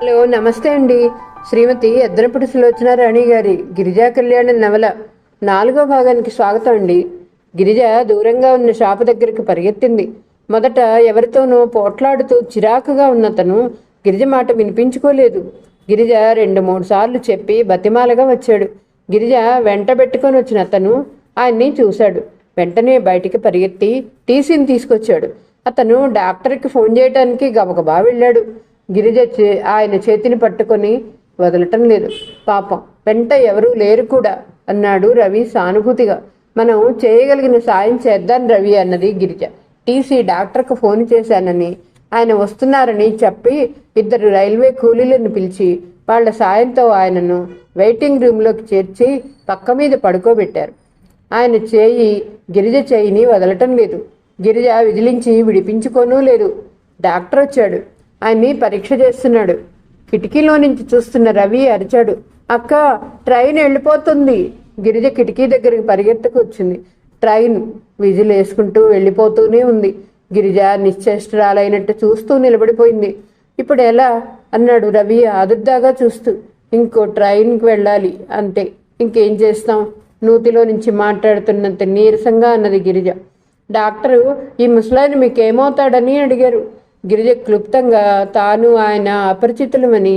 Hello, నమస్తే అండి. శ్రీమతి ఎద్దనపూడి సులోచన రాణి గారి గిరిజా కళ్యాణ నవల 4వ భాగానికి స్వాగతం అండి. గిరిజ దూరంగా ఉన్న షాపు దగ్గరికి పరిగెత్తింది. మొదట ఎవరితోనో పోట్లాడుతూ చిరాకుగా ఉన్నతను గిరిజ మాట వినిపించుకోలేదు. గిరిజ 2-3 సార్లు చెప్పి బతిమాలగా వచ్చాడు. గిరిజ వెంట పెట్టుకొని వచ్చిన అతను ఆయన్ని చూశాడు. వెంటనే బయటికి పరిగెత్తి టీసీని తీసుకొచ్చాడు. అతను డాక్టర్కి ఫోన్ చేయడానికి గబగబా వెళ్ళాడు. గిరిజ ఆయన చేతిని పట్టుకొని వదలటం లేదు. పాపం, వెంట ఎవరూ లేరు కూడా అన్నాడు రవి సానుభూతిగా. మనం చేయగలిగిన సాయం చేద్దాం రవి అన్నది గిరిజ. టీసీ డాక్టర్కు ఫోన్ చేశానని, ఆయన వస్తున్నారని చెప్పి 2 రైల్వే కూలీలను పిలిచి వాళ్ల సాయంతో ఆయనను వెయిటింగ్ రూమ్లోకి చేర్చి పక్క మీద పడుకోబెట్టారు. ఆయన గిరిజ చేయిని వదలటం లేదు. గిరిజ విదిలించి విడిపించుకోనూ లేదు. డాక్టర్ వచ్చాడు. ఆయన్ని పరీక్ష చేస్తున్నాడు. కిటికీలో నుంచి చూస్తున్న రవి అరిచాడు, అక్క, ట్రైన్ వెళ్ళిపోతుంది. గిరిజ కిటికీ దగ్గరికి పరిగెత్తుకు వచ్చింది. ట్రైన్ విజిల్ వేసుకుంటూ వెళ్ళిపోతూనే ఉంది. గిరిజ నిశ్చేష్టురాలైనట్టు చూస్తూ నిలబడిపోయింది. ఇప్పుడు ఎలా అన్నాడు రవి ఆదుర్దాగా చూస్తూ. ఇంకో ట్రైన్కి వెళ్ళాలి అంతే, ఇంకేం చేస్తాం, నూతిలో నుంచి మాట్లాడుతున్నంత నీరసంగా అన్నది గిరిజ. డాక్టరు ఈ ముసలాయన మీకేమవుతాడని అడిగారు. గిరిజ క్లుప్తంగా తాను ఆయన అపరిచితులమని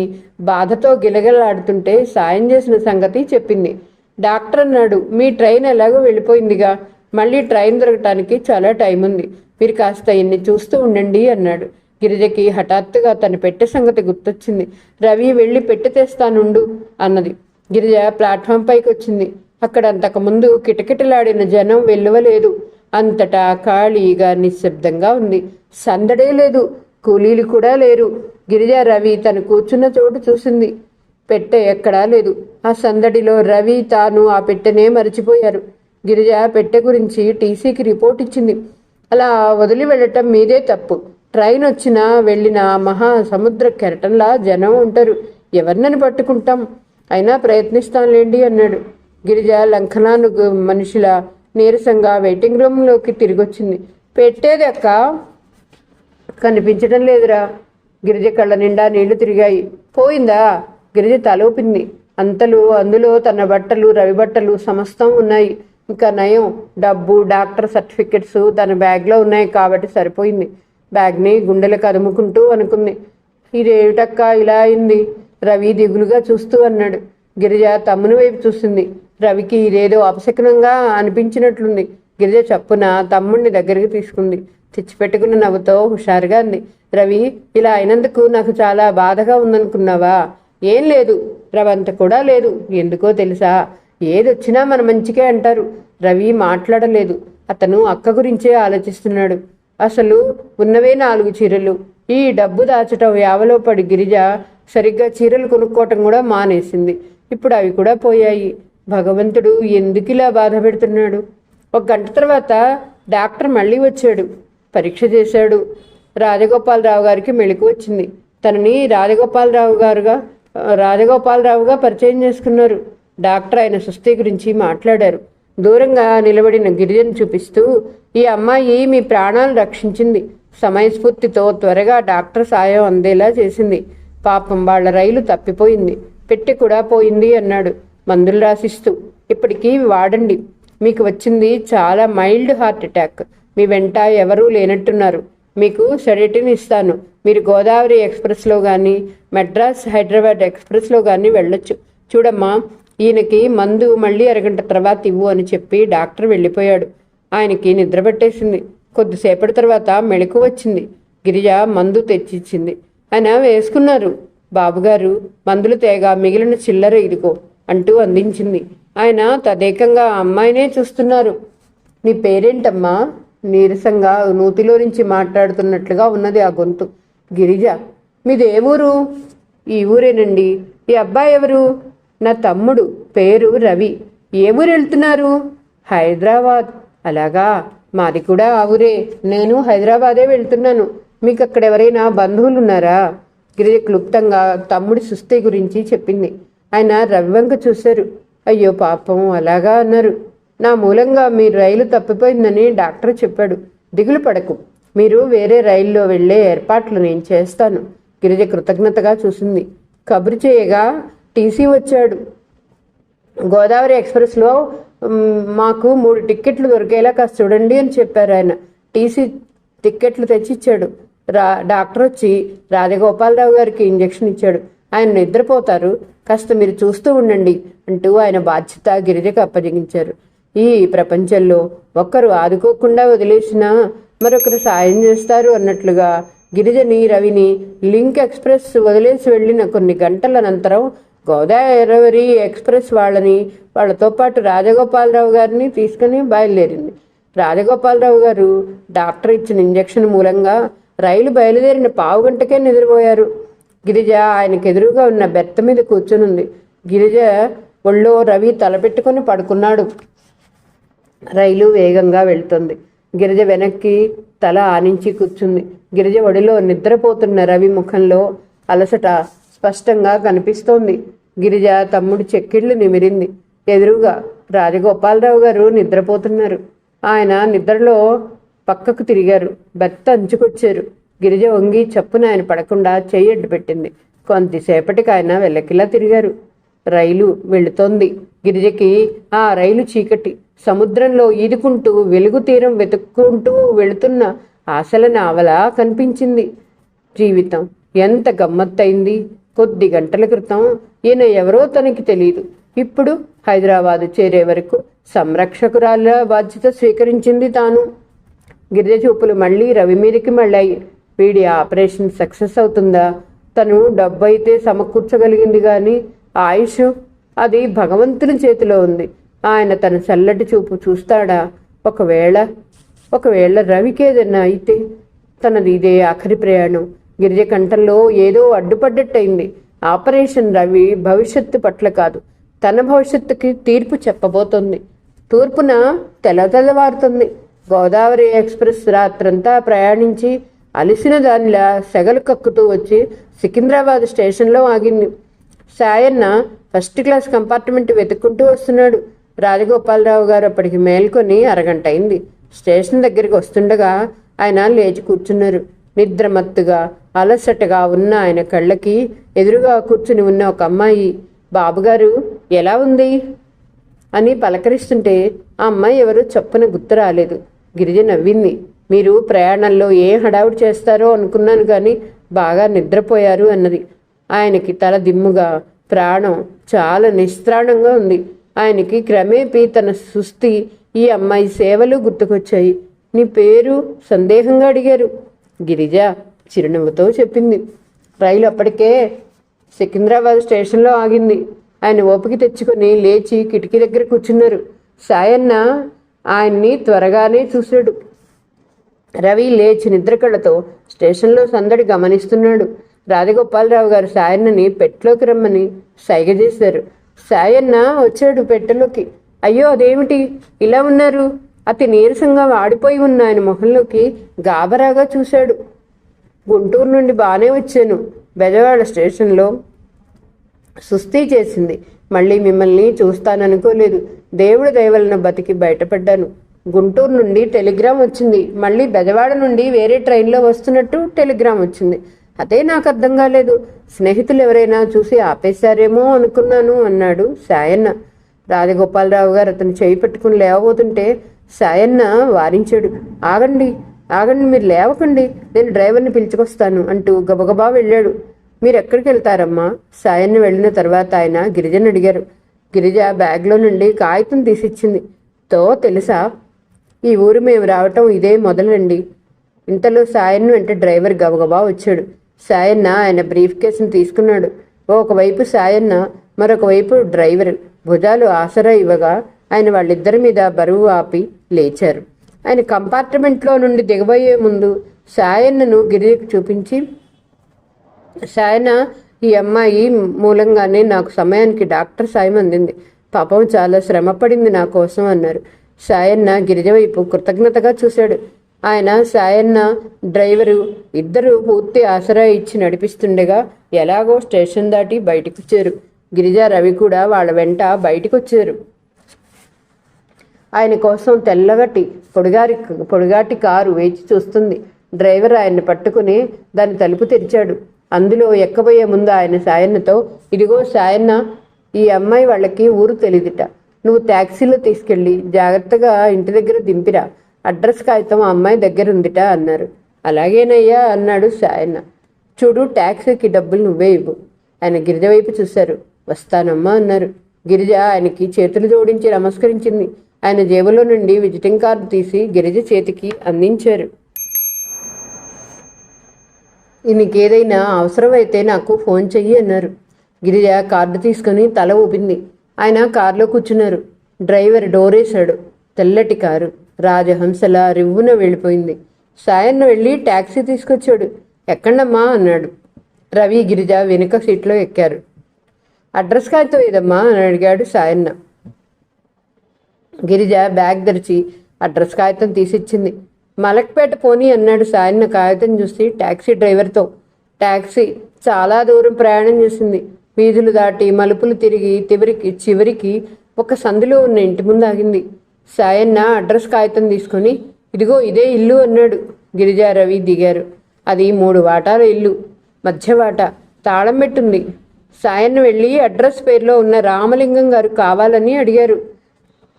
బాధతో గిలగిలాడుతుంటే సాయం చేసిన సంగతి చెప్పింది. డాక్టర్ అన్నాడు, మీ ట్రైన్ ఎలాగో వెళ్ళిపోయిందిగా, మళ్ళీ ట్రైన్ దొరకటానికి చాలా టైం ఉంది, మీరు కాస్త ఇన్ని చూస్తూ ఉండండి అన్నాడు. గిరిజకి హఠాత్తుగా తన పెట్టె సంగతి గుర్తొచ్చింది. రవి వెళ్ళి పెట్టి తెస్తానుండు అన్నది. గిరిజ ప్లాట్ఫామ్ పైకి వచ్చింది. అక్కడ అంతకుముందు కిటకిటలాడిన జనం వెల్లువలేదు. అంతటా ఖాళీగా నిశ్శబ్దంగా ఉంది. సందడే లేదు, కూలీలు కూడా లేరు. గిరిజ రవి తను కూర్చున్న చోటు చూసింది. పెట్టె ఎక్కడా లేదు. ఆ సందడిలో రవి తాను ఆ పెట్టెనే మరిచిపోయారు. గిరిజ పెట్టె గురించి టీసీకి రిపోర్ట్ ఇచ్చింది. అలా వదిలి వెళ్ళటం మీదే తప్పు. ట్రైన్ వచ్చినా వెళ్ళినా మహా సముద్ర కెరటంలా జనం ఉంటారు, ఎవరినని పట్టుకుంటాం, అయినా ప్రయత్నిస్తాంలేండి అన్నాడు. గిరిజ లంకనాను మనిషిలా నీరసంగా వెయిటింగ్ రూమ్లోకి తిరిగొచ్చింది. పెట్టేది అక్క, కనిపించడం లేదురా. గిరిజ కళ్ళ నిండా నీళ్లు తిరిగాయి. పోయిందా? గిరిజ తలూపింది. అందులో తన బట్టలు, రవి బట్టలు సమస్తం ఉన్నాయి. ఇంకా నయం, డబ్బు, డాక్టర్ సర్టిఫికెట్స్ తన బ్యాగ్లో ఉన్నాయి కాబట్టి సరిపోయింది. బ్యాగ్ని గుండెలకు అదుముకుంటూ అనుకుంది. ఇదేమిటక్క ఇలా అయింది? రవి దిగులుగా చూస్తూ అన్నాడు. గిరిజ తమ్ముని వైపు చూసింది. రవికి ఇదేదో అపశకునంగా అనిపించినట్లుంది. గిరిజ చప్పున తమ్ముడిని దగ్గరికి తీసుకుంది. తెచ్చిపెట్టుకున్న నవ్వుతో హుషారుగా అంది, రవి, ఇలా అయినందుకు నాకు చాలా బాధగా ఉందనుకున్నావా? ఏం లేదు, రవంత కూడా లేదు. ఎందుకో తెలుసా, ఏదొచ్చినా మన మంచికే అంటారు. రవి మాట్లాడలేదు. అతను అక్క గురించే ఆలోచిస్తున్నాడు. అసలు ఉన్నవే 4 చీరలు. ఈ డబ్బు దాచటం యావలో పడి గిరిజ సరిగ్గా చీరలు కొనుక్కోవటం కూడా మానేసింది. ఇప్పుడు అవి కూడా పోయాయి. భగవంతుడు ఎందుకిలా బాధ పెడుతున్నాడు? 1 గంట తర్వాత డాక్టర్ మళ్ళీ వచ్చాడు. పరీక్ష చేశాడు. రాజగోపాలరావు గారికి మెళుకు వచ్చింది. తనని రాజగోపాలరావుగా పరిచయం చేసుకున్నారు. డాక్టర్ ఆయన సుస్థి గురించి మాట్లాడారు. దూరంగా నిలబడిన గిరిజను చూపిస్తూ, ఈ అమ్మాయి మీ ప్రాణాలు రక్షించింది. సమయస్ఫూర్తితో త్వరగా డాక్టర్ సాయం అందేలా చేసింది. పాపం వాళ్ళ రైలు తప్పిపోయింది, పెట్టి కూడా పోయింది అన్నాడు మందులు రాసిస్తూ. ఇప్పటికీ వాడండి. మీకు వచ్చింది చాలా మైల్డ్ హార్ట్ అటాక్. మీ వెంట ఎవరూ లేనట్టున్నారు. మీకు సెడేటివ్ ఇస్తాను. మీరు గోదావరి ఎక్స్ప్రెస్లో కానీ మెడ్రాస్ హైదరాబాద్ ఎక్స్ప్రెస్లో కానీ వెళ్ళొచ్చు. చూడమ్మా, ఈయనకి మందు మళ్ళీ 1 గంట తర్వాత ఇవ్వు అని చెప్పి డాక్టర్ వెళ్ళిపోయాడు. ఆయనకి నిద్ర పట్టేసింది. కొద్దిసేపటి తర్వాత మెళుకు వచ్చింది. గిరిజ మందు తెచ్చిచ్చింది. ఆయన వేసుకున్నారు. బాబుగారు, మందులు తేగా మిగిలిన చిల్లర ఇదిగో అంటూ అందించింది. ఆయన తదేకంగా అమ్మాయినే చూస్తున్నారు. నీ పేరేంటమ్మా? నీరసంగా నూతిలో నుంచి మాట్లాడుతున్నట్లుగా ఉన్నది ఆ గొంతు. గిరిజ. మీదే ఊరు? ఈ ఊరేనండి. ఈ అబ్బాయి ఎవరు? నా తమ్ముడు, పేరు రవి. ఏ ఊరు వెళ్తున్నారు? హైదరాబాద్. అలాగా, మాది కూడా ఆ ఊరే. నేను హైదరాబాదే వెళ్తున్నాను. మీకు అక్కడ ఎవరైనా బంధువులు ఉన్నారా? గిరిజ క్లుప్తంగా తమ్ముడి సుస్థి గురించి చెప్పింది. ఆయన రవి వంక చూశారు. అయ్యో పాపం, అలాగా అన్నారు. నా మూలంగా మీ రైలు తప్పిపోయిందని డాక్టర్ చెప్పాడు. దిగులు పడకు, మీరు వేరే రైల్లో వెళ్ళే ఏర్పాట్లు నేను చేస్తాను. గిరిజ కృతజ్ఞతగా చూసింది. కబురు చేయగా టీసీ వచ్చాడు. గోదావరి ఎక్స్ప్రెస్లో మాకు 3 టిక్కెట్లు దొరికేలా కాస్త చూడండి అని చెప్పారు ఆయన. టీసీ టిక్కెట్లు తెచ్చిచ్చాడు. డాక్టర్ వచ్చి రాజగోపాలరావు గారికి ఇంజెక్షన్ ఇచ్చాడు. ఆయన నిద్రపోతారు, కాస్త మీరు చూస్తూ ఉండండి అంటూ ఆయన బాధ్యత గిరిజకు అప్పగించారు. ఈ ప్రపంచంలో ఒక్కరు ఆదుకోకుండా వదిలేసినా మరొకరు సాయం చేస్తారు అన్నట్లుగా గిరిజని రవిని లింక్ ఎక్స్ప్రెస్ వదిలేసి వెళ్ళిన కొన్ని గంటల అనంతరం గోదావరి ఎక్స్ప్రెస్ వాళ్ళతో పాటు రాజగోపాలరావు గారిని తీసుకుని బయలుదేరింది. రాజగోపాలరావు గారు డాక్టర్ ఇచ్చిన ఇంజెక్షన్ మూలంగా రైలు బయలుదేరిన పావుగంటకే నిద్రపోయారు. గిరిజ ఆయనకు ఎదురుగా ఉన్న బెర్త్ మీద కూర్చునుంది. గిరిజ ఒళ్ళో రవి తలపెట్టుకుని పడుకున్నాడు. రైలు వేగంగా వెళ్తుంది. గిరిజ వెనక్కి తల ఆనించి కూర్చుంది. గిరిజ ఒడిలో నిద్రపోతున్న రవి ముఖంలో అలసట స్పష్టంగా కనిపిస్తోంది. గిరిజ తమ్ముడి చెక్కిళ్ళు నిమిరింది. ఎదురుగా రాజగోపాలరావు గారు నిద్రపోతున్నారు. ఆయన నిద్రలో పక్కకు తిరిగారు. బెర్త్ అంచుకొచ్చారు. గిరిజ వంగి చప్పున ఆయన పడకుండా చెయ్యడ్డు పెట్టింది. కొంతసేపటికి ఆయన వెల్లకిలా తిరిగారు. రైలు వెళుతోంది. గిరిజకి ఆ రైలు చీకటి సముద్రంలో ఈదుకుంటూ వెలుగు తీరం వెతుక్కుంటూ వెళుతున్న ఆశల నావలా కనిపించింది. జీవితం ఎంత గమ్మత్తైంది. కొద్ది గంటల క్రితం ఈయన ఎవరో తనకి తెలియదు. ఇప్పుడు హైదరాబాదు చేరే వరకు సంరక్షకురాల బాధ్యత స్వీకరించింది తాను. గిరిజ చూపులు మళ్ళీ రవి మీదకి మళ్ళాయి. వీడి ఆపరేషన్ సక్సెస్ అవుతుందా? తను డబ్బు అయితే సమకూర్చగలిగింది కానీ ఆయుష్ అది భగవంతుని చేతిలో ఉంది. ఆయన తన చల్లటి చూపు చూస్తాడా? ఒకవేళ రవికేదన్నా అయితే తనది ఇదే ఆఖరి ప్రయాణం. గిరిజ కంఠంలో ఏదో అడ్డుపడ్డట్టయింది. ఆపరేషన్ రవి భవిష్యత్తు పట్ల కాదు, తన భవిష్యత్తుకి తీర్పు చెప్పబోతోంది. తూర్పున తెల్లవారుతుంది. గోదావరి ఎక్స్ప్రెస్ రాత్రంతా ప్రయాణించి అలిసిన దానిలా సెగలు కక్కుతూ వచ్చి సికింద్రాబాద్ స్టేషన్లో ఆగింది. సాయన్న ఫస్ట్ క్లాస్ కంపార్ట్మెంట్ వెతుక్కుంటూ వస్తున్నాడు. రాజగోపాలరావు గారు అప్పటికి మేల్కొని అరగంట అయింది. స్టేషన్ దగ్గరికి వస్తుండగా ఆయన లేచి కూర్చున్నారు. నిద్రమత్తుగా అలసటగా ఉన్న ఆయన కళ్ళకి ఎదురుగా కూర్చుని ఉన్న ఒక అమ్మాయి, బాబుగారు ఎలా ఉంది అని పలకరిస్తుంటే ఆ అమ్మాయి ఎవరు చప్పున గుర్తు రాలేదు. గిరిజ నవ్వింది. మీరు ప్రయాణంలో ఏ హడావుడి చేస్తారో అనుకున్నాను కానీ బాగా నిద్రపోయారు అన్నది. ఆయనకి తల దిమ్ముగా, ప్రాణం చాలా నిస్త్రాణంగా ఉంది. ఆయనకి క్రమేపీ తన సుస్థి, ఈ అమ్మాయి సేవలు గుర్తుకొచ్చాయి. నీ పేరు సందేహంగా అడిగారు. గిరిజ చిరునవ్వుతో చెప్పింది. రైలు అప్పటికే సికింద్రాబాద్ స్టేషన్లో ఆగింది. ఆయన ఓపిక తెచ్చుకొని లేచి కిటికీ దగ్గర కూర్చున్నారు. సాయన్న ఆయన్ని త్వరగానే చూశాడు. రవి లేచి నిద్రకళ్ళతో స్టేషన్లో సందడి గమనిస్తున్నాడు. రాజగోపాలరావు గారు సాయన్నని పెట్టెలోకి రమ్మని సైగ చేశారు. సాయన్న వచ్చాడు పెట్టెలోకి. అయ్యో అదేమిటి ఇలా ఉన్నారు? అతి నీరసంగా వాడిపోయి ఉన్న ఆయన మొహంలోకి గాబరాగా చూశాడు. గుంటూరు నుండి బాగానే వచ్చాను. బెజవాడ స్టేషన్లో సుస్థి చేసింది. మళ్ళీ మిమ్మల్ని చూస్తాననుకోలేదు. దేవుడి దయవలన బతికి బయటపడ్డాను. గుంటూరు నుండి టెలిగ్రామ్ వచ్చింది. మళ్ళీ బెజవాడ నుండి వేరే ట్రైన్లో వస్తున్నట్టు టెలిగ్రామ్ వచ్చింది. అదే నాకు అర్థం కాలేదు. స్నేహితులు ఎవరైనా చూసి ఆపేశారేమో అనుకున్నాను అన్నాడు సాయన్న. రాజగోపాలరావు గారు అతను చేయి పెట్టుకుని లేవబోతుంటే సాయన్న వారించాడు. ఆగండి మీరు లేవకండి, నేను డ్రైవర్ని పిలుచుకొస్తాను అంటూ గబగబా వెళ్ళాడు. మీరు ఎక్కడికి వెళ్తారమ్మా? సాయన్న వెళ్ళిన తర్వాత ఆయన గిరిజను అడిగారు. గిరిజ బ్యాగ్లో నుండి కాగితం తీసిచ్చింది. తెలుసా, ఈ ఊరు మేము రావటం ఇదే మొదలండి. ఇంతలో సాయన్న వెంట డ్రైవర్ గబగబా వచ్చాడు. సాయన్న ఆయన బ్రీఫ్ కేసును తీసుకున్నాడు. ఒకవైపు సాయన్న, మరొక వైపు డ్రైవర్ భుజాలు ఆసరా ఇవ్వగా ఆయన వాళ్ళిద్దరి మీద బరువు ఆపి లేచారు. ఆయన కంపార్ట్మెంట్లో నుండి దిగబోయే ముందు సాయన్నను గిరికి చూపించి, సాయన్న, ఈ అమ్మాయి మూలంగానే నాకు సమయానికి డాక్టర్ సాయం అందింది. పాపం చాలా శ్రమపడింది నా కోసం అన్నారు. సాయన్న గిరిజ వైపు కృతజ్ఞతగా చూశాడు. ఆయన, సాయన్న, డ్రైవరు ఇద్దరు పూర్తి ఆసరా ఇచ్చి నడిపిస్తుండగా ఎలాగో స్టేషన్ దాటి బయటకు వచ్చారు. గిరిజ, రవి కూడా వాళ్ళ వెంట బయటికి వచ్చారు. ఆయన కోసం తెల్లగట్టి పొడిగాటి కారు వేచి చూస్తుంది. డ్రైవర్ ఆయన్ని పట్టుకుని దాని తలుపు తెరిచాడు. అందులో ఎక్కబోయే ముందు ఆయన సాయన్నతో, ఇదిగో సాయన్న, ఈ అమ్మాయి వాళ్ళకి ఊరు తెలియదుట. నువ్వు ట్యాక్సీలో తీసుకెళ్ళి జాగ్రత్తగా ఇంటి దగ్గర దింపిరా. అడ్రస్ కాగితం ఆ అమ్మాయి దగ్గర ఉందిట అన్నారు. అలాగేనయ్యా అన్నాడు సాయన్న. చూడు, ట్యాక్సీకి డబ్బులు నువ్వే ఇవ్వు. ఆయన గిరిజ వైపు చూశారు. వస్తానమ్మా అన్నారు. గిరిజ ఆయనకి చేతులు జోడించి నమస్కరించింది. ఆయన జేబులో నుండి విజిటింగ్ కార్డు తీసి గిరిజ చేతికి అందించారు. నీకేదైనా అవసరమైతే నాకు ఫోన్ చెయ్యి అన్నారు. గిరిజ కార్డు తీసుకుని తల ఊపింది. ఆయన కారులో కూర్చున్నారు. డ్రైవర్ డోరేశాడు. తెల్లటి కారు రాజహంసలా రివ్వున వెళ్ళిపోయింది. సాయన్న వెళ్ళి ట్యాక్సీ తీసుకొచ్చాడు. ఎక్కండమ్మా అన్నాడు. రవి, గిరిజ వెనుక సీట్లో ఎక్కారు. అడ్రస్ కాగితం ఏదమ్మా అని అడిగాడు సాయన్న. గిరిజ బ్యాగ్ తెరిచి అడ్రస్ కాగితం తీసిచ్చింది. మలక్పేట పోనీ అన్నాడు సాయన్న కాగితం చూసి ట్యాక్సీ డ్రైవర్తో. ట్యాక్సీ చాలా దూరం ప్రయాణం చేసింది. వీధులు దాటి మలుపులు తిరిగి చివరికి ఒక సందులో ఉన్న ఇంటి ముందు ఆగింది. సాయన్న అడ్రస్ కాగితం తీసుకొని, ఇదిగో ఇదే ఇల్లు అన్నాడు. గిరిజ, రవి దిగారు. అది 3 వాటాల ఇల్లు. మధ్య వాటా తాళం పెట్టుంది. సాయన్న వెళ్ళి అడ్రస్ పేరులో ఉన్న రామలింగం గారు కావాలని అడిగారు.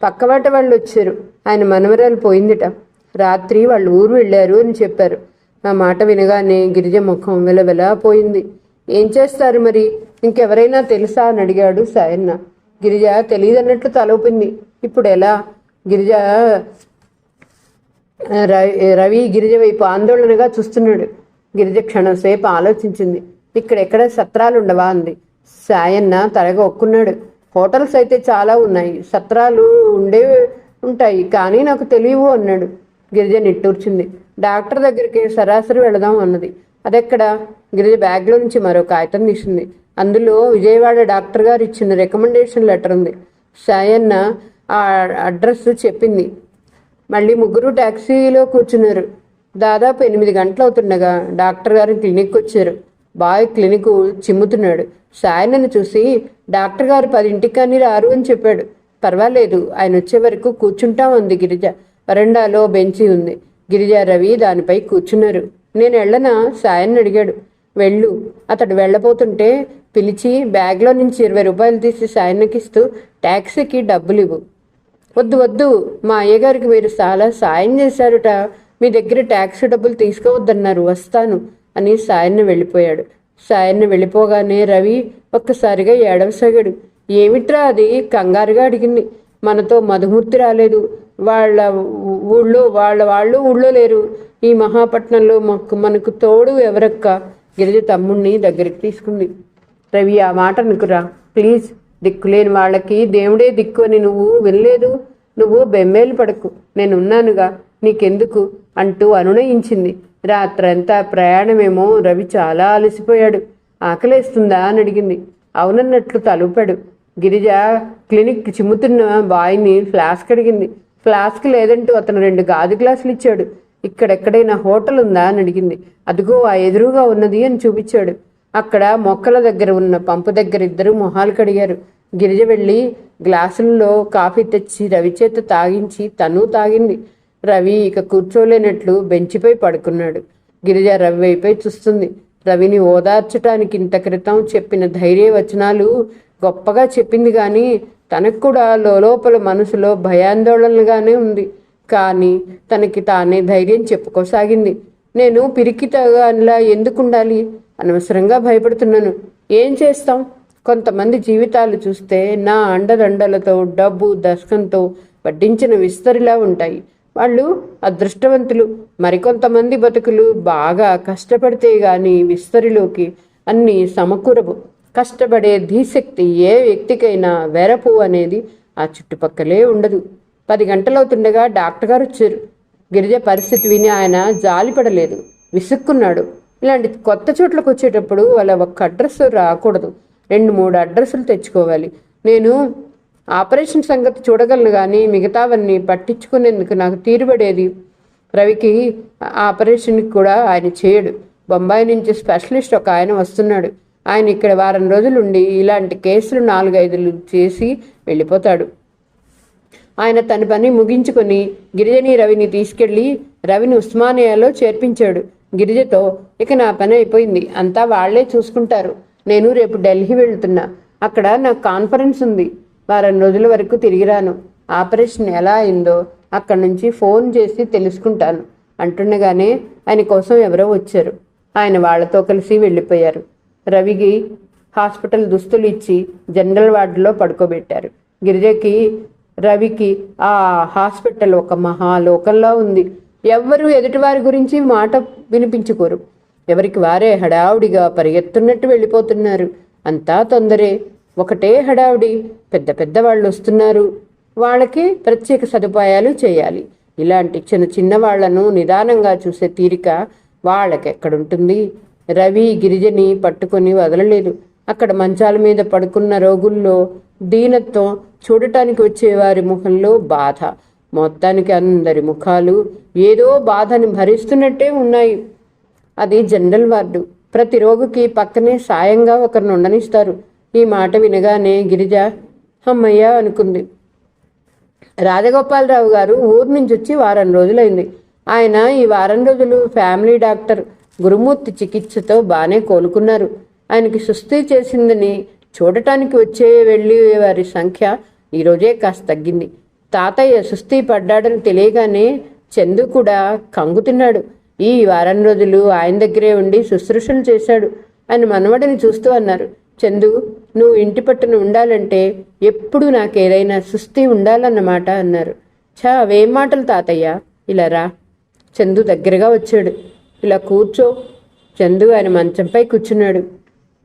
పక్కవాట వాళ్ళు వచ్చారు. ఆయన మనవరాలు పోయిందిట. రాత్రి వాళ్ళు ఊరు వెళ్ళారు అని చెప్పారు. ఆ మాట వినగానే గిరిజ ముఖం వెలవెలా పోయింది. ఏం చేస్తారు మరి? ఇంకెవరైనా తెలుసా అని అడిగాడు సాయన్న. గిరిజ తెలియదన్నట్లు తలూపింది. ఇప్పుడు ఎలా? గిరిజ రవి గిరిజ వైపు ఆందోళనగా చూస్తున్నాడు. గిరిజ క్షణంసేపు ఆలోచించింది. ఇక్కడెక్కడ సత్రాలు ఉండవా అంది. సాయన్న తలగా ఒక్కున్నాడు. హోటల్స్ అయితే చాలా ఉన్నాయి, సత్రాలు ఉంటాయి, కానీ నాకు తెలియవు అన్నాడు. గిరిజ నిట్టూర్చింది. డాక్టర్ దగ్గరికి సరాసరి వెళదాం అన్నది. అదెక్కడ? గిరిజ బ్యాగ్లో నుంచి మరో కాగితం తీసింది. అందులో విజయవాడ డాక్టర్ గారు ఇచ్చిన రికమెండేషన్ లెటర్ ఉంది. సాయన్న ఆ అడ్రస్ చెప్పింది. మళ్ళీ ముగ్గురు ట్యాక్సీలో కూర్చున్నారు. దాదాపు 8 గంటలు అవుతుండగా డాక్టర్ గారు క్లినిక్ వచ్చారు. Bye clinic చిమ్ముతున్నాడు. సాయన్నను చూసి, డాక్టర్ గారు 10ంటికి కానీ రారు అని చెప్పాడు. పర్వాలేదు, ఆయన వచ్చే వరకు కూర్చుంటాం అంది గిరిజ. వరండాలో బెంచి ఉంది. గిరిజ, రవి దానిపై కూర్చున్నారు. నేను వెళ్ళనా? సాయన్న అడిగాడు. వెళ్ళు. అతడు వెళ్ళబోతుంటే పిలిచి బ్యాగ్లో నుంచి 20 రూపాయలు తీసి సాయన్నకిస్తూ, ట్యాక్సీకి డబ్బులు ఇవ్వు. వద్దు వద్దు, మా అయ్యగారికి మీరు చాలా సాయం చేశారుట. మీ దగ్గర ట్యాక్సీ డబ్బులు తీసుకోవద్దన్నారు, వస్తాను అని సాయన్న వెళ్ళిపోయాడు. సాయన్న వెళ్ళిపోగానే రవి ఒక్కసారిగా ఏడవసాగాడు. ఏమిట్రా అది? కంగారుగా అడిగింది. మనతో మధుమూర్తి రాలేదు. వాళ్ళు ఊళ్ళో లేరు. ఈ మహాపట్నంలో మనకు తోడు ఎవరక్క? గిరిజ తమ్ముణ్ణి దగ్గరికి తీసుకుంది. రవి, ఆ మాట అనుకురా ప్లీజ్. దిక్కులేని వాళ్ళకి దేవుడే దిక్కు అని నువ్వు వినలేదు. నువ్వు బెమ్మేలు పడకు, నేనున్నానుగా, నీకెందుకు అంటూ అనునయించింది. రాత్రంతా ప్రయాణమేమో. రవి చాలా అలసిపోయాడు. ఆకలేస్తుందా అని అడిగింది. అవునన్నట్లు తలుపాడు. గిరిజ క్లినిక్ చిమ్ముతున్న బాయ్ని ఫ్లాస్క్ అడిగింది. ఫ్లాస్క్ లేదంటూ అతను 2 గాజు గ్లాసులు ఇచ్చాడు. ఇక్కడెక్కడైనా హోటల్ ఉందా అని అడిగింది. అదిగో ఆ ఎదురుగా ఉన్నది అని చూపించాడు. అక్కడ మొక్కల దగ్గర ఉన్న పంపు దగ్గర ఇద్దరు మొహాలు కడిగారు. గిరిజ వెళ్ళి గ్లాసుల్లో కాఫీ తెచ్చి రవి చేత తాగించి తను తాగింది. రవి ఇక కూర్చోలేనట్లు బెంచిపై పడుకున్నాడు. గిరిజ రవి వైపై చూస్తుంది. రవిని ఓదార్చటానికి ఇంత క్రితం చెప్పిన ధైర్య వచనాలు గొప్పగా చెప్పింది, కానీ తనకు కూడా లోపల మనసులో భయాందోళనగానే ఉంది. కానీ తనకి తానే ధైర్యం చెప్పుకోసాగింది. నేను పిరికితగానిలా ఎందుకుండాలి? అనవసరంగా భయపడుతున్నాను. ఏం చేస్తాం? కొంతమంది జీవితాలు చూస్తే నా అండదండలతో, డబ్బు దశకంతో వడ్డించిన విస్తరిలా ఉంటాయి. వాళ్ళు అదృష్టవంతులు. మరికొంతమంది బతుకులు బాగా కష్టపడితే గాని విస్తరిలోకి అన్నీ సమకూరవు. కష్టపడే ధీశక్తి ఏ వ్యక్తికైనా వెరపు అనేది ఆ చుట్టుపక్కలే ఉండదు. 10 గంటలవుతుండగా డాక్టర్ గారు వచ్చారు. గిరిజ పరిస్థితి విని ఆయన జాలిపడలేదు, విసుక్కున్నాడు. ఇలాంటి కొత్త చోట్లకు వచ్చేటప్పుడు వాళ్ళ ఒక్క అడ్రస్ రాకూడదు, 2-3 అడ్రస్సులు తెచ్చుకోవాలి. నేను ఆపరేషన్ సంగతి చూడగలను, కానీ మిగతావన్నీ పట్టించుకునేందుకు నాకు తీరుబడేది. రవికి ఆపరేషన్కి కూడా ఆయన చేయడు. బొంబాయి నుంచి స్పెషలిస్ట్ ఒక ఆయన వస్తున్నాడు. ఆయన ఇక్కడ వారం రోజులుండి ఇలాంటి కేసులు 4-5 చేసి వెళ్ళిపోతాడు. ఆయన తన పని ముగించుకొని గిరిజని రవిని తీసుకెళ్లి రవిని ఉస్మానియాలో చేర్పించాడు. గిరిజతో, ఇక నా పని అయిపోయింది, అంతా వాళ్లే చూసుకుంటారు. నేను రేపు ఢిల్లీ వెళ్తున్నా. అక్కడ నాకు కాన్ఫరెన్స్ ఉంది. వారం రోజుల వరకు తిరిగి రాను. ఆపరేషన్ ఎలా అయిందో అక్కడి నుంచి ఫోన్ చేసి తెలుసుకుంటాను అంటుండగానే ఆయన కోసం ఎవరో వచ్చారు. ఆయన వాళ్లతో కలిసి వెళ్ళిపోయారు. రవికి హాస్పిటల్ దుస్తులు ఇచ్చి జనరల్ వార్డులో పడుకోబెట్టారు. గిరిజకి, రవికి ఆ హాస్పిటల్ ఒక మహాలోకంలా ఉంది. ఎవ్వరూ ఎదుటివారి గురించి మాట వినిపించుకోరు. ఎవరికి వారే హడావుడిగా పరిగెత్తున్నట్టు వెళ్ళిపోతున్నారు. అంతా తొందరే, ఒకటే హడావుడి. పెద్ద పెద్ద వాళ్ళు వస్తున్నారు. వాళ్ళకి ప్రత్యేక సదుపాయాలు చేయాలి. ఇలాంటి చిన్న చిన్న వాళ్లను నిదానంగా చూసే తీరిక వాళ్ళకెక్కడుంటుంది? రవి గిరిజని పట్టుకొని వదలలేదు. అక్కడ మంచాల మీద పడుకున్న రోగుల్లో దీనత్వం, చూడటానికి వచ్చేవారి ముఖంలో బాధ. మొత్తానికి అందరి ముఖాలు ఏదో బాధని భరిస్తున్నట్టే ఉన్నాయి. అది జనరల్ వార్డు. ప్రతి రోగికి పక్కనే సాయంగా ఒకరిని ఉండనిస్తారు. ఈ మాట వినగానే గిరిజ అమ్మయ్య అనుకుంది. రాజగోపాలరావు గారు ఊరు నుంచి వచ్చి వారం రోజులైంది. ఆయన ఈ వారం రోజులు ఫ్యామిలీ డాక్టర్ గురుమూర్తి చికిత్సతో బాగానే కోలుకున్నారు. ఆయనకి సుస్థి చేసిందని చూడటానికి వచ్చే వెళ్ళి వారి సంఖ్య ఈరోజే కాస్త తగ్గింది. తాతయ్య సుస్థి పడ్డాడని తెలియగానే చందు కూడా కంగుతున్నాడు. ఈ వారం రోజులు ఆయన దగ్గరే ఉండి శుశ్రూషలు చేశాడు. ఆయన మనవడిని చూస్తూ అన్నారు, చందు, నువ్వు ఇంటి పట్టున ఉండాలంటే ఎప్పుడు నాకేదైనా సుస్థి ఉండాలన్నమాట అన్నారు. అవేం మాటలు తాతయ్య, ఇలా రా. చందు దగ్గరగా వచ్చాడు. ఇలా కూర్చో. చందు ఆయన మంచంపై కూర్చున్నాడు.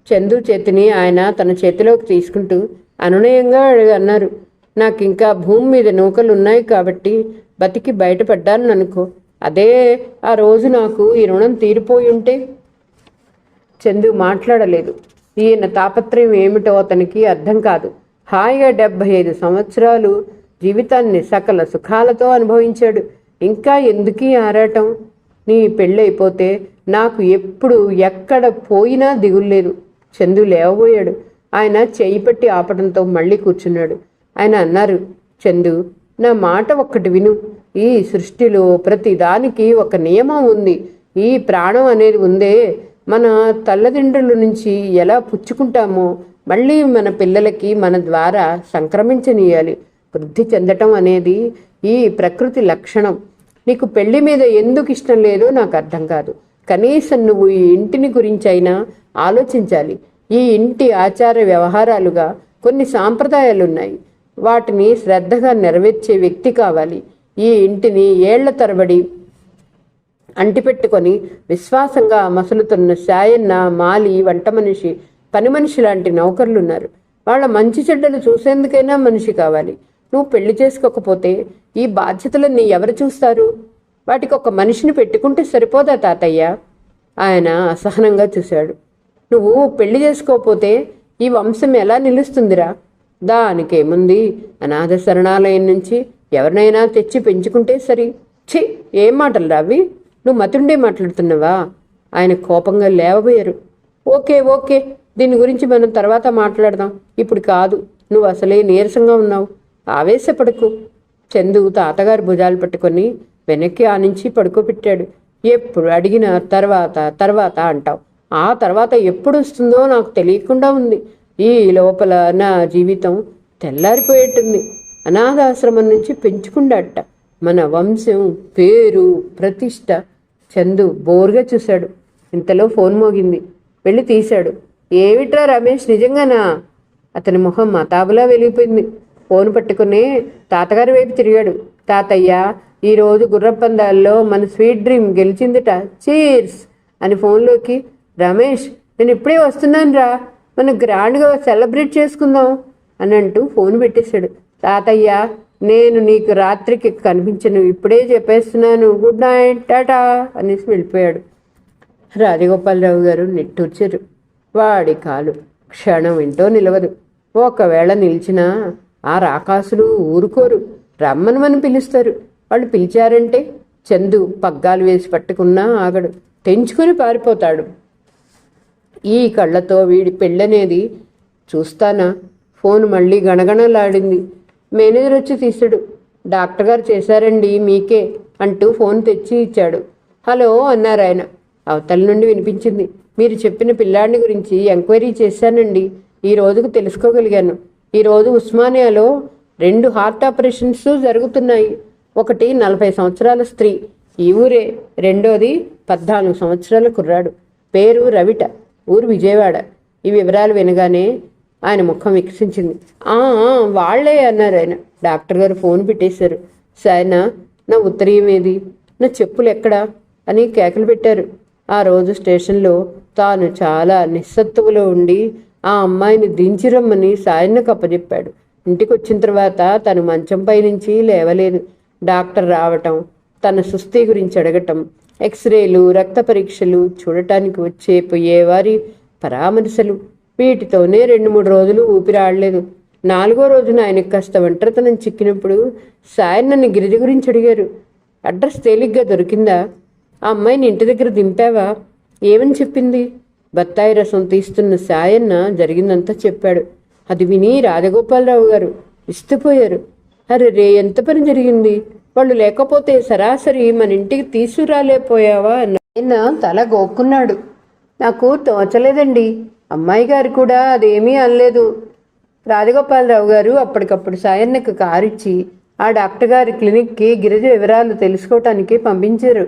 చందు చేతిని ఆయన తన చేతిలోకి తీసుకుంటూ అనునయంగా అన్నారు, నాకు ఇంకా భూమి మీద నూకలు ఉన్నాయి కాబట్టి బతికి బయటపడ్డాను అనుకో. అదే ఆ రోజు నాకు ఈ రుణం తీరిపోయి ఉంటే. చందు మాట్లాడలేదు. ఈయన తాపత్రయం ఏమిటో అతనికి అర్థం కాదు. హాయిగా 75 సంవత్సరాలు జీవితాన్ని సకల సుఖాలతో అనుభవించాడు. ఇంకా ఎందుకీ ఆరాటం? నీ పెళ్ళైపోతే నాకు ఎప్పుడు ఎక్కడ పోయినా దిగులేదు. చందు లేవబోయాడు. ఆయన చేయి పట్టి ఆపడంతో మళ్ళీ కూర్చున్నాడు. ఆయన అన్నారు, చందు, నా మాట ఒక్కటి విను. ఈ సృష్టిలో ప్రతి దానికి ఒక నియమం ఉంది. ఈ ప్రాణం అనేది ఉందే, మన తల్లిదండ్రుల నుంచి ఎలా పుచ్చుకుంటామో మళ్ళీ మన పిల్లలకి మన ద్వారా సంక్రమించనీయాలి. వృద్ధి చెందటం అనేది ఈ ప్రకృతి లక్షణం. నీకు పెళ్లి మీద ఎందుకు ఇష్టం లేదో నాకు అర్థం కాదు. కనీసం నువ్వు ఈ ఇంటిని గురించైనా ఆలోచించాలి. ఈ ఇంటి ఆచార వ్యవహారాలుగా కొన్ని సాంప్రదాయాలున్నాయి. వాటిని శ్రద్ధగా నెరవేర్చే వ్యక్తి కావాలి. ఈ ఇంటిని ఏళ్ల తరబడి అంటిపెట్టుకొని విశ్వాసంగా మసులుతున్న శాయన్న, మాలి, వంట మనిషి, పని మనిషి లాంటి నౌకర్లున్నారు. వాళ్ళ మంచి చెడ్డలు చూసేందుకైనా మనిషి కావాలి. నువ్వు పెళ్లి చేసుకోకపోతే ఈ బాధ్యతలన్నీ ఎవరు చూస్తారు? వాటికి ఒక మనిషిని పెట్టుకుంటే సరిపోదా తాతయ్య? ఆయన అసహనంగా చూశాడు. నువ్వు పెళ్లి చేసుకోకపోతే ఈ వంశం ఎలా నిలుస్తుందిరా? దానికేముంది, అనాథ శరణాలయం నుంచి ఎవరినైనా తెచ్చి పెంచుకుంటే సరి. ఛీ, ఏం మాటలు రావి? నువ్వు మతుండే మాట్లాడుతున్నావా? ఆయన కోపంగా లేవబోయారు. ఓకే ఓకే, దీని గురించి మనం తర్వాత మాట్లాడదాం, ఇప్పుడు కాదు. నువ్వు అసలే నీరసంగా ఉన్నావు, ఆవేశపడకు. చందు తాతగారి భుజాలు పట్టుకొని వెనక్కి ఆనించి పడుకోబెట్టాడు. ఎప్పుడు అడిగినా తర్వాత తర్వాత అంటావు. ఆ తర్వాత ఎప్పుడు వస్తుందో నాకు తెలియకుండా ఉంది. ఈ లోపల నా జీవితం తెల్లారిపోయేట్టుంది. అనాథాశ్రమం నుంచి పెంచుకుండాట మన వంశం, పేరు, ప్రతిష్ట. చందు బోర్గా చూశాడు. ఇంతలో ఫోన్ మోగింది. వెళ్ళి తీశాడు. ఏమిట్రా రమేష్, నిజంగానా? అతని మొహం మతాబులా వెలిగిపోయింది. ఫోన్ పట్టుకుని తాతగారి వైపు తిరిగాడు. తాతయ్య, ఈరోజు గుర్రపందాల్లో మన స్వీట్ డ్రీమ్ గెలిచిందిట, చీర్స్ అని ఫోన్లోకి. రమేష్, నేను ఇప్పుడే వస్తున్నాను రా, మనం గ్రాండ్గా సెలబ్రేట్ చేసుకుందాం అని అంటూ ఫోన్ పెట్టేశాడు. తాతయ్య, నేను నీకు రాత్రికి కనిపించను, ఇప్పుడే చెప్పేస్తున్నాను, గుడ్ నైట్, టాటా అనేసి వెళ్ళిపోయాడు. రాజగోపాలరావు గారు నిట్టూర్చారు. వాడి కాలు క్షణం వింటో నిలవదు. ఒకవేళ నిలిచినా ఆ రాకాసులు ఊరుకోరు, రమ్మనమని పిలుస్తారు. వాళ్ళు పిలిచారంటే చందు పగ్గాలు వేసి పట్టుకున్నా ఆగడు, తెంచుకొని పారిపోతాడు. ఈ కళ్ళతో వీడి పెళ్ళనేది చూస్తానా? ఫోన్ మళ్ళీ గణగణలాడింది. మేనేజర్ వచ్చి తీశాడు. డాక్టర్ గారు చేశారండి, మీకే అంటూ ఫోన్ తెచ్చి ఇచ్చాడు. హలో అన్నారు ఆయన. అవతల నుండి వినిపించింది. మీరు చెప్పిన పిల్లాడిని గురించి ఎంక్వైరీ చేశానండి. ఈ రోజుకు తెలుసుకోగలిగాను. ఈరోజు ఉస్మానియాలో 2 హార్ట్ ఆపరేషన్స్ జరుగుతున్నాయి. ఒకటి 40 సంవత్సరాల స్త్రీ, ఈ ఊరే. రెండోది 14 సంవత్సరాల కుర్రాడు, పేరు రవిట, ఊరు విజయవాడ. ఈ వివరాలు వినగానే ఆయన ముఖం వికసించింది. వాళ్లే అన్నారు ఆయన. డాక్టర్ గారు ఫోన్ పెట్టేశారు. సాయన, నా ఉత్తరీయం ఏది, నా చెప్పులు ఎక్కడా అని కేకలు పెట్టారు. ఆ రోజు స్టేషన్లో తాను చాలా నిస్సత్తువలో ఉండి ఆ అమ్మాయిని దించిరమ్మని సాయన్నకు అప్పచెప్పాడు. ఇంటికి వచ్చిన తర్వాత తను మంచంపై నుంచి లేవలేదు. డాక్టర్ రావటం, తన సుస్థి గురించి అడగటం, ఎక్స్రేలు, రక్త పరీక్షలు, చూడటానికి వచ్చే పోయేవారి పరామర్శలు, వీటితోనే 2-3 రోజులు ఊపిరాడలేదు. 4వ రోజున ఆయనకు కాస్త ఒంటరితనం చిక్కినప్పుడు సాయన్నని గిరిజ గురించి అడిగారు. అడ్రస్ తేలిగ్గా దొరికిందా? ఆ అమ్మాయిని ఇంటి దగ్గర దింపావా? ఏమని చెప్పింది? బత్తాయి రసం తీస్తున్న సాయన్న జరిగిందంతా చెప్పాడు. అది విని రాజగోపాలరావు గారు ఇస్తుపోయారు. అరే, ఎంత పని జరిగింది! వాళ్ళు లేకపోతే సరాసరి మన ఇంటికి తీసుకురాలేపోయావా అన్న. ఆయన తల గోక్కున్నాడు. నాకు తోచలేదండి. అమ్మాయి గారు కూడా అదేమీ అనలేదు. రాజగోపాలరావు గారు అప్పటికప్పుడు సాయన్నకు కారిచ్చి ఆ డాక్టర్ గారి క్లినిక్కి గిరిజ వివరాలు తెలుసుకోవటానికి పంపించారు.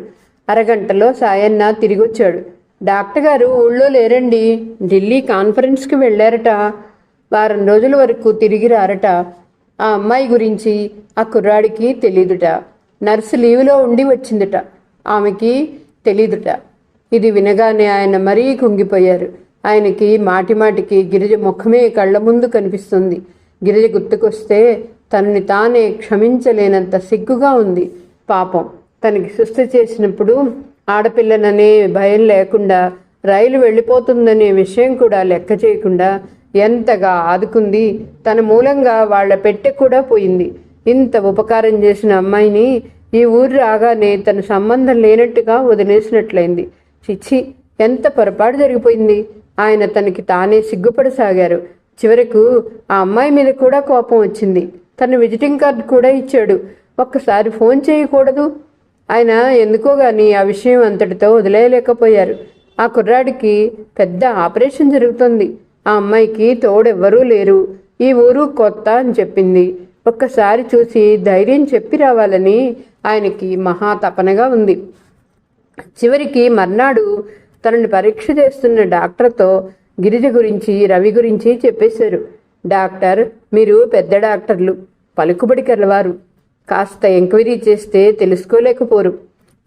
అరగంటలో సాయన్న తిరిగి వచ్చాడు. డాక్టర్ గారు ఊళ్ళో లేరండి, ఢిల్లీ కాన్ఫరెన్స్కి వెళ్ళారట. వారం రోజుల వరకు తిరిగి రారట. ఆ అమ్మాయి గురించి ఆ కుర్రాడికి తెలీదుట. నర్సు లీవ్లో ఉండి వచ్చిందట, ఆమెకి తెలీదుట. ఇది వినగానే ఆయన మరీ కుంగిపోయారు. ఆయనకి మాటిమాటికి గిరిజ ముఖమే కళ్ళ ముందు కనిపిస్తుంది. గిరిజ గుర్తుకొస్తే తనని తానే క్షమించలేనంత సిగ్గుగా ఉంది. పాపం, తనకి సుస్థి చేసినప్పుడు ఆడపిల్లననే భయం లేకుండా, రైలు వెళ్ళిపోతుందనే విషయం కూడా లెక్క చేయకుండా ఎంతగా ఆదుకుంది. తన మూలంగా వాళ్ల పెట్టె కూడా పోయింది. ఇంత ఉపకారం చేసిన అమ్మాయిని ఈ ఊరు రాగానే తన సంబంధం లేనట్టుగా వదిలేసినట్లయింది. చిచ్చి, ఎంత పొరపాటు జరిగిపోయింది. ఆయన తనకి తానే సిగ్గుపడసాగారు. చివరకు ఆ అమ్మాయి మీద కూడా కోపం వచ్చింది. తన విజిటింగ్ కార్డు కూడా ఇచ్చాడు. ఒక్కసారి ఫోన్ చేయకూడదు? ఆయన ఎందుకో గాని ఆ విషయం అంతటితో వదిలేయలేకపోయారు. ఆ కుర్రాడికి పెద్ద ఆపరేషన్ జరుగుతుంది. ఆ అమ్మాయికి తోడెవ్వరూ లేరు. ఈ ఊరు కొత్త అని చెప్పింది. ఒక్కసారి చూసి ధైర్యం చెప్పి రావాలని ఆయనకి మహా తపనగా ఉంది. చివరికి మర్నాడు తనని పరీక్ష చేస్తున్న డాక్టర్తో గిరిజ గురించి, రవి గురించి చెప్పేశారు. డాక్టర్, మీరు పెద్ద డాక్టర్లు, పలుకుబడి కలవారు. కాస్త ఎంక్వైరీ చేస్తే తెలుసుకోలేకపోరు.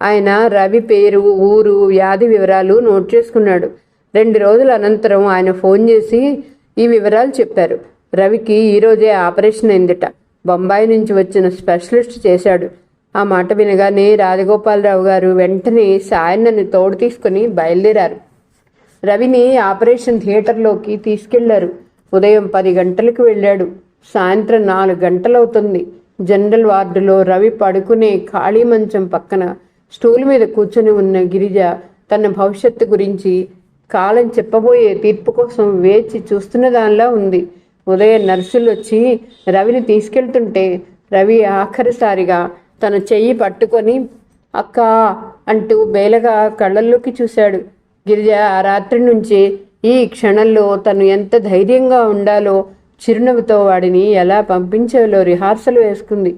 ఆయన రవి పేరు, ఊరు, వ్యాధి వివరాలు నోట్ చేసుకున్నాడు. 2 రోజుల అనంతరం ఆయన ఫోన్ చేసి ఈ వివరాలు చెప్పారు. రవికి ఈరోజే ఆపరేషన్ అయిందట. బొంబాయి నుంచి వచ్చిన స్పెషలిస్ట్ చేశాడు. ఆ మాట వినగానే రాజగోపాలరావు గారు వెంటనే సాయన్నని తోడు తీసుకుని బయలుదేరారు. రవిని ఆపరేషన్ థియేటర్లోకి తీసుకెళ్లారు. ఉదయం 10 గంటలకు వెళ్ళాడు. సాయంత్రం 4 గంటలవుతుంది. జనరల్ వార్డులో రవి పడుకునే ఖాళీ మంచం పక్కన స్టూల్ మీద కూర్చొని ఉన్న గిరిజ తన భవిష్యత్తు గురించి, కాలం చెప్పబోయే తీర్పు కోసం వేచి చూస్తున్న దానిలా ఉంది. ఉదయం నర్సులు వచ్చి రవిని తీసుకెళ్తుంటే రవి ఆఖరిసారిగా తన చెయ్యి పట్టుకొని అక్క అంటూ బేలగా కళ్ళల్లోకి చూశాడు. గిరిజ ఆ రాత్రి నుంచి ఈ క్షణంలో తను ఎంత ధైర్యంగా ఉండాలో, చిరునవ్వుతో వాడిని ఎలా పంపించాలో రిహార్సల్ వేసుకుంది.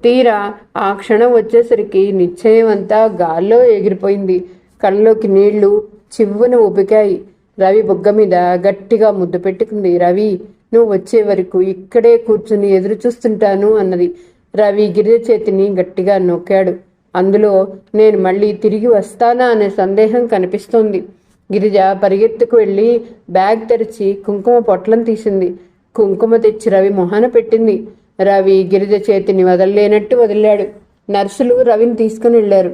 తీరా ఆ క్షణం వచ్చేసరికి నిశ్చయం అంతా గాల్లో ఎగిరిపోయింది. కళ్ళలోకి నీళ్లు చివ్వున ఉబికాయి. రవి బుగ్గ మీద గట్టిగా ముద్దు పెట్టుకుంది. రవి, నువ్వు వచ్చే వరకు ఇక్కడే కూర్చుని ఎదురు చూస్తుంటాను అన్నది. రవి గిరిజ చేతిని గట్టిగా నొక్కాడు. అందులో నేను మళ్ళీ తిరిగి వస్తానా అనే సందేహం కనిపిస్తోంది. గిరిజ పరిగెత్తుకు వెళ్ళి బ్యాగ్ తెరిచి కుంకుమ పొట్లం తీసింది. కుంకుమ తెచ్చి రవి మొహాన పెట్టింది. రవి గిరిజ చేతిని వదలలేనట్టు వదిలాడు. నర్సులు రవిని తీసుకుని వెళ్ళారు.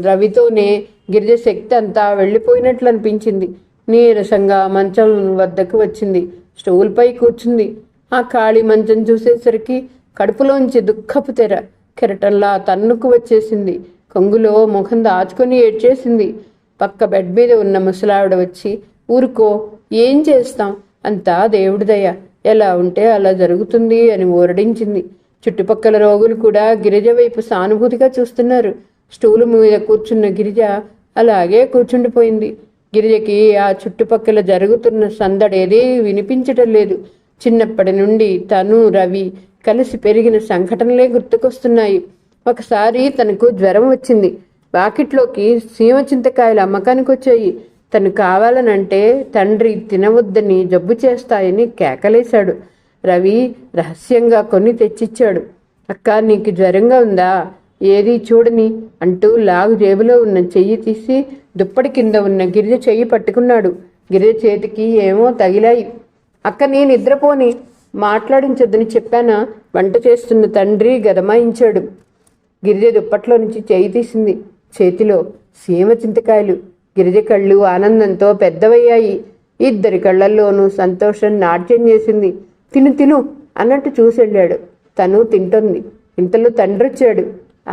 రవితోనే గిరిజ శక్తి అంతా వెళ్ళిపోయినట్లు అనిపించింది. నీరసంగా మంచం వద్దకు వచ్చింది. స్టూల్పై కూర్చుంది. ఆ ఖాళీ మంచం చూసేసరికి కడుపులోంచి దుఃఖపు తెర కెరటంలా తన్నుకు వచ్చేసింది. కొంగులో ముఖం దాచుకొని ఏడ్చేసింది. పక్క బెడ్ మీద ఉన్న ముసలావిడ వచ్చి, ఊరుకో, ఏం చేస్తాం, అంతా దేవుడి దయ, ఎలా ఉంటే అలా జరుగుతుంది అని ఊరడించింది. చుట్టుపక్కల రోగులు కూడా గిరిజ వైపు సానుభూతిగా చూస్తున్నారు. స్టూలు మీద కూర్చున్న గిరిజ అలాగే కూర్చుండిపోయింది. గిరిజకి ఆ చుట్టుపక్కల జరుగుతున్న సందడేదీ వినిపించటం లేదు. చిన్నప్పటి నుండి తను రవి కలిసి పెరిగిన సంఘటనలే గుర్తుకొస్తున్నాయి. ఒకసారి తనకు జ్వరం వచ్చింది. వాకిట్లోకి సీమ చింతకాయలు అమ్మకానికి వచ్చాయి. తను కావాలనంటే తండ్రి తినవద్దని జబ్బు చేస్తాయని కేకలేశాడు. రవి రహస్యంగా కొన్ని తెచ్చిచ్చాడు. అక్క, నీకు జ్వరంగా ఉందా? ఏది చూడని అంటూ లాగు జేబులో ఉన్న చెయ్యి తీసి దుప్పటి కింద ఉన్న గిరిజ చెయ్యి పట్టుకున్నాడు. గిరిజ చేతికి ఏమో తగిలాయి. అక్క, నేను నిద్రపోని, మాట్లాడించొద్దని చెప్పానా? వంట చేస్తున్న తండ్రి గదమాయించాడు. గిరిజ దుప్పట్లో నుంచి చెయ్యి తీసింది. చేతిలో సీమ చింతకాయలు. గిరిజ కళ్ళు ఆనందంతో పెద్దవయ్యాయి. ఇద్దరి కళ్ళల్లోనూ సంతోషం నాట్యం చేసింది. తిను తిను అన్నట్టు చూసెళ్ళాడు. తను తింటోంది. ఇంతలో తండ్రి వచ్చాడు.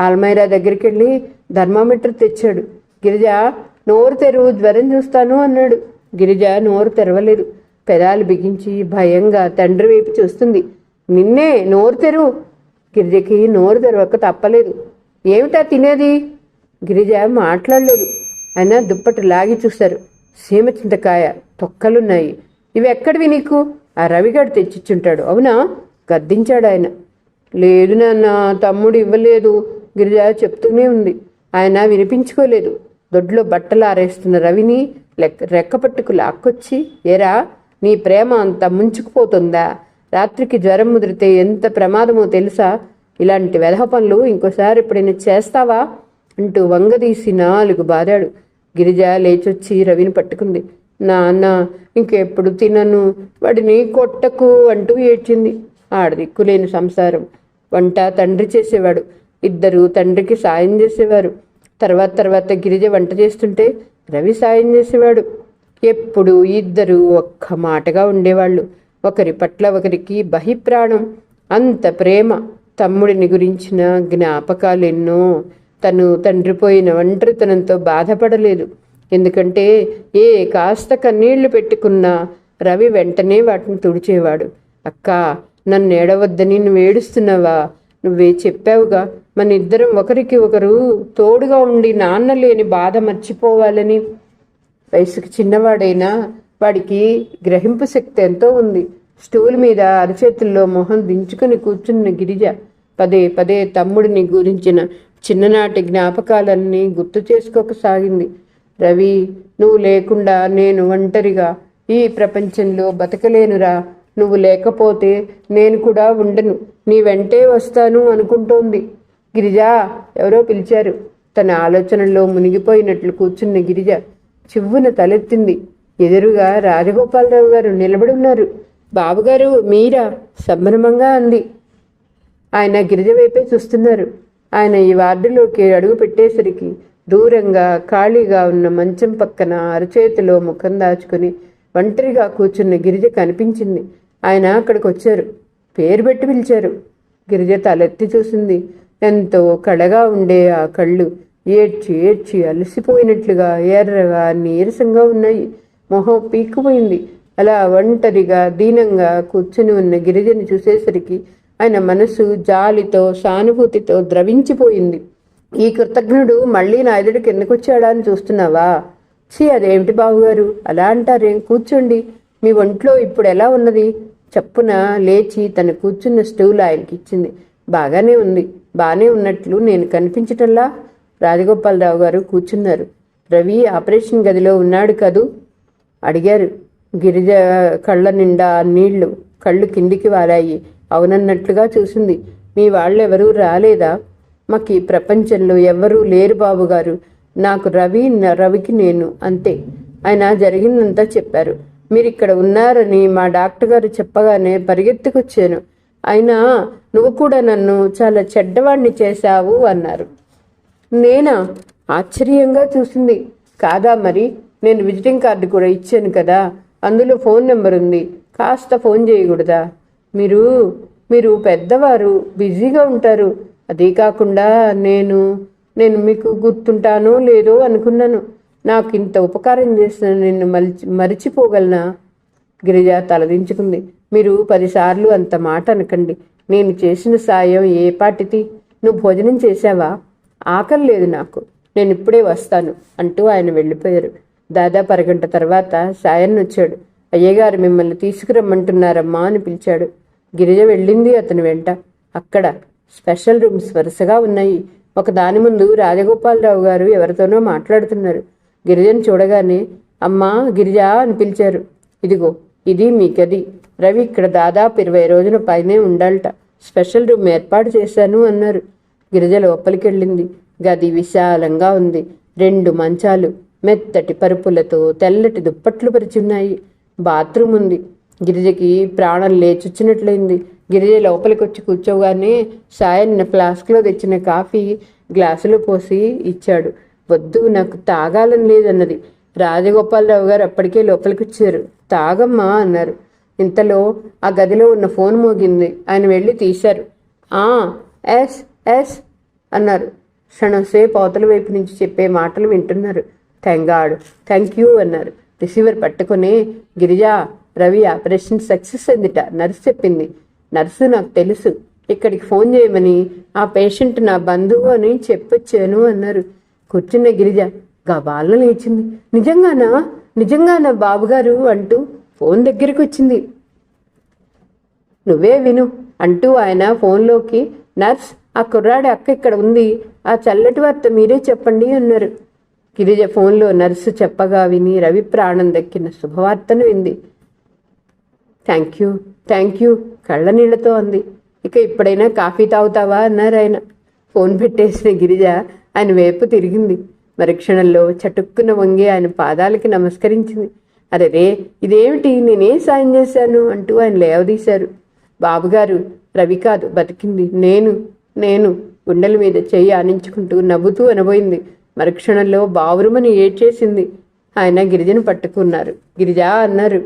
ఆల్మైరా దగ్గరికి వెళ్ళి థర్మామీటర్ తెచ్చాడు. గిరిజ, నోరు తెరువు, జ్వరం చూస్తాను అన్నాడు. గిరిజ నోరు తెరవలేదు. పెదాలు బిగించి భయంగా తండ్రి వైపు చూస్తుంది. నిన్నే, నోరు తెరువు. గిరిజకి నోరు తెరవక తప్పలేదు. ఏమిటా తినేది? గిరిజ మాట్లాడలేదు. అయినా దుప్పటి లాగి చూశారు. సీమ చింతకాయ తొక్కలున్నాయి. ఇవి ఎక్కడివి నీకు? ఆ రవిగాడు తెచ్చిచ్చుంటాడు, అవునా? గద్దించాడు ఆయన. లేదు నాన్న, తమ్ముడు ఇవ్వలేదు, గిరిజ చెప్తూనే ఉంది. ఆయన వినిపించుకోలేదు. దొడ్లో బట్టలు ఆరేస్తున్న రవిని రెక్కపట్టుకు లాక్కొచ్చి, ఏరా, నీ ప్రేమ అంత ముంచుకుపోతుందా? రాత్రికి జ్వరం ముదిరితే ఎంత ప్రమాదమో తెలుసా? ఇలాంటి వెధవ పనులు ఇంకోసారి ఎప్పుడైనా చేస్తావా అంటూ వంగదీసి 4 బాదాడు. గిరిజ లేచొచ్చి రవిని పట్టుకుంది. నాన్న, ఇంకెప్పుడు తినను, వాడిని కొట్టకు అంటూ ఏడ్చింది. ఆడదిక్కులేని సంసారం. వంట తండ్రి చేసేవాడు. ఇద్దరు తండ్రికి సాయం చేసేవారు. తర్వాత గిరిజ వంట చేస్తుంటే రవి సాయం చేసేవాడు. ఎప్పుడు ఇద్దరు ఒక్క మాటగా ఉండేవాళ్ళు. ఒకరి పట్ల ఒకరికి బహిప్రాణం. అంత ప్రేమ. తమ్ముడిని గురించిన జ్ఞాపకాలెన్నో. తను తండ్రి పోయిన ఒంటరితనంతో బాధపడలేదు. ఎందుకంటే కాస్త కన్నీళ్లు పెట్టుకున్నా రవి వెంటనే వాటిని తుడిచేవాడు. అక్క, నన్ను ఏడవద్దని నువ్వు ఏడుస్తున్నావా? నువ్వే చెప్పావుగా, మన ఇద్దరం ఒకరికి ఒకరు తోడుగా ఉండి నాన్న లేని బాధ మర్చిపోవాలని. వయసుకు చిన్నవాడైనా వాడికి గ్రహింపు శక్తి ఎంతో ఉంది. స్టూల్ మీద అరచేతుల్లో మొహం దించుకుని కూర్చున్న గిరిజ పదే తమ్ముడిని గురించిన చిన్ననాటి జ్ఞాపకాలన్నీ గుర్తు చేసుకోసాగింది. రవి, నువ్వు లేకుండా నేను ఒంటరిగా ఈ ప్రపంచంలో బతకలేనురా. నువ్వు లేకపోతే నేను కూడా ఉండను. నీ వెంటే వస్తాను అనుకుంటోంది. గిరిజ, ఎవరో పిలిచారు. తన ఆలోచనల్లో మునిగిపోయినట్లు కూర్చున్న గిరిజ చివ్వున తలెత్తింది. ఎదురుగా రాజగోపాలరావు గారు నిలబడి ఉన్నారు. బాబుగారు, మీరా? సంభ్రమంగా అంది. ఆయన గిరిజ వైపే చూస్తున్నారు. ఆయన ఈ వార్డులోకి అడుగు పెట్టేసరికి దూరంగా ఖాళీగా ఉన్న మంచం పక్కన అరచేతిలో ముఖం దాచుకుని ఒంటరిగా కూర్చున్న గిరిజ కనిపించింది. ఆయన అక్కడికి వచ్చారు. పేరు పెట్టి పిలిచారు. గిరిజ తలెత్తి చూసింది. ఎంతో కళగా ఉండే ఆ కళ్ళు ఏడ్చి అలసిపోయినట్లుగా ఎర్రగా నీరసంగా ఉన్నాయి. మొహం పీక్కుపోయింది. అలా ఒంటరిగా దీనంగా కూర్చుని ఉన్న గిరిజని చూసేసరికి ఆయన మనసు జాలితో సానుభూతితో ద్రవించిపోయింది. ఈ కృతజ్ఞుడు మళ్ళీ నా ఎదుడికి ఎందుకొచ్చాడా అని చూస్తున్నావా? అదేమిటి బాబుగారు, అలా అంటారేం? కూర్చోండి. మీ ఒంట్లో ఇప్పుడు ఎలా ఉన్నది? చప్పున లేచి తను కూర్చున్న స్టూల్ ఆయనకి ఇచ్చింది. బాగానే ఉంది. బాగానే ఉన్నట్లు నేను కనిపించటంలా? రాజగోపాలరావు గారు కూర్చున్నారు. రవి ఆపరేషన్ గదిలో ఉన్నాడు కదూ అడిగారు. గిరిజ కళ్ళ నిండా నీళ్లు. కళ్ళు కిందికి వాలాయి. అవునన్నట్లుగా చూసింది. మీ వాళ్ళెవరూ రాలేదా? మాకు ఈ ప్రపంచంలో ఎవ్వరూ లేరు బాబుగారు. నాకు రవికి నేను, అంతే. ఆయన జరిగిందంతా చెప్పారు. మీరిక్కడ ఉన్నారని మా డాక్టర్ గారు చెప్పగానే పరిగెత్తుకొచ్చాను. అయినా నువ్వు కూడా నన్ను చాలా చెడ్డవాణ్ణి చేశావు అన్నారు. నేనా? ఆశ్చర్యంగా చూసింది. కాదా మరి? నేను విజిటింగ్ కార్డు కూడా ఇచ్చాను కదా, అందులో ఫోన్ నెంబర్ ఉంది. కాస్త ఫోన్ చేయకూడదా? మీరు పెద్దవారు, బిజీగా ఉంటారు. అదే కాకుండా నేను మీకు గుర్తుంటానో లేదో అనుకున్నాను. నాకు ఇంత ఉపకారం చేసిన నిన్ను మరిచిపోగలనా? గిరిజ తలదించుకుంది. మీరు 10 సార్లు అంత మాట అనకండి. నేను చేసిన సాయం ఏ పాటిది? నువ్వు భోజనం చేశావా? ఆకలి లేదు నాకు, నేను ఇప్పుడే వస్తాను అంటూ ఆయన వెళ్ళిపోయారు. దాదాపు అరగంట తర్వాత సాయన్ వచ్చాడు. అయ్యగారు మిమ్మల్ని తీసుకురమ్మంటున్నారమ్మా అని పిలిచాడు. గిరిజ వెళ్ళింది అతని వెంట. అక్కడ స్పెషల్ రూమ్స్ వరుసగా ఉన్నాయి. ఒక దాని ముందు రాజగోపాలరావు గారు ఎవరితోనో మాట్లాడుతున్నారు. గిరిజను చూడగానే అమ్మా గిరిజ అని పిలిచారు. ఇదిగో ఇది మీ గది. రవి ఇక్కడ దాదాపు 20 రోజుల పైనే ఉండాలట. స్పెషల్ రూమ్ ఏర్పాటు చేశాను అన్నారు. గిరిజ లోపలికి వెళ్ళింది. గది విశాలంగా ఉంది. 2 మంచాలు మెత్తటి పరుపులతో తెల్లటి దుప్పట్లు పరిచున్నాయి. బాత్రూమ్ ఉంది. గిరిజకి ప్రాణం లేచొచ్చినట్లయింది. గిరిజ లోపలికి వచ్చి కూర్చోగానే సాయన్ ఫ్లాస్క్లో తెచ్చిన కాఫీ గ్లాసులో పోసి ఇచ్చాడు. వద్దు, నాకు తాగాలని లేదన్నది. రాజగోపాలరావు గారు అప్పటికే లోపలికి వచ్చారు. తాగమ్మా అన్నారు. ఇంతలో ఆ గదిలో ఉన్న ఫోన్ మోగింది. ఆయన వెళ్ళి తీశారు. ఎస్ ఎస్ అన్నారు. క్షణంసేపు అవతల వైపు నుంచి చెప్పే మాటలు వింటున్నారు. థ్యాంక్ యూ అన్నారు. రిసీవర్ పట్టుకుని గిరిజా, రవి ఆపరేషన్ సక్సెస్ అయిందిట, నర్సు చెప్పింది. నర్సు నాకు తెలుసు, ఇక్కడికి ఫోన్ చేయమని, ఆ పేషెంట్ నా బంధువు అని చెప్పొచ్చాను అన్నారు. కూర్చున్న గిరిజ గబాలను లేచింది. నిజంగానా బాబుగారు అంటూ ఫోన్ దగ్గరికి వచ్చింది. నువ్వే విను అంటూ ఆయన ఫోన్లోకి, నర్స్ ఆ కుర్రాడి అక్క ఇక్కడ ఉంది, ఆ చల్లటి వార్త మీరే చెప్పండి అన్నారు. గిరిజ ఫోన్లో నర్సు చెప్పగా విని రవి ప్రాణం దక్కిన శుభవార్తను వింది. థ్యాంక్ యూ కళ్ళ నీళ్లతో అంది. ఇక ఇప్పుడైనా కాఫీ తాగుతావా అన్నారు ఆయన. ఫోన్ పెట్టేసిన గిరిజ ఆయన వైపు తిరిగింది. మరుక్షణంలో చటుక్కున వంగి ఆయన పాదాలకి నమస్కరించింది. అరే రే, ఇదేమిటి, నేనేం సాయం చేశాను అంటూ ఆయన లేవదీశారు. బాబుగారు, రవి కాదు బతికింది, నేను గుండెల మీద చెయ్యి ఆనించుకుంటూ నవ్వుతూ అనబోయింది. మరుక్షణంలో బావురుమని ఏడ్చేసింది. ఆయన గిరిజను పట్టుకున్నారు. గిరిజా అన్నారు.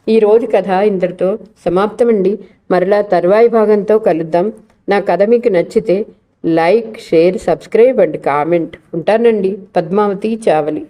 ఈరోజు కథ ఇంతటితో సమాప్తమండి. మరలా తరువాయి భాగంతో కలుద్దాం. నా కథ మీకు నచ్చితే like, share, subscribe and comment. ఉంటానండి. పద్మావతి చావలి.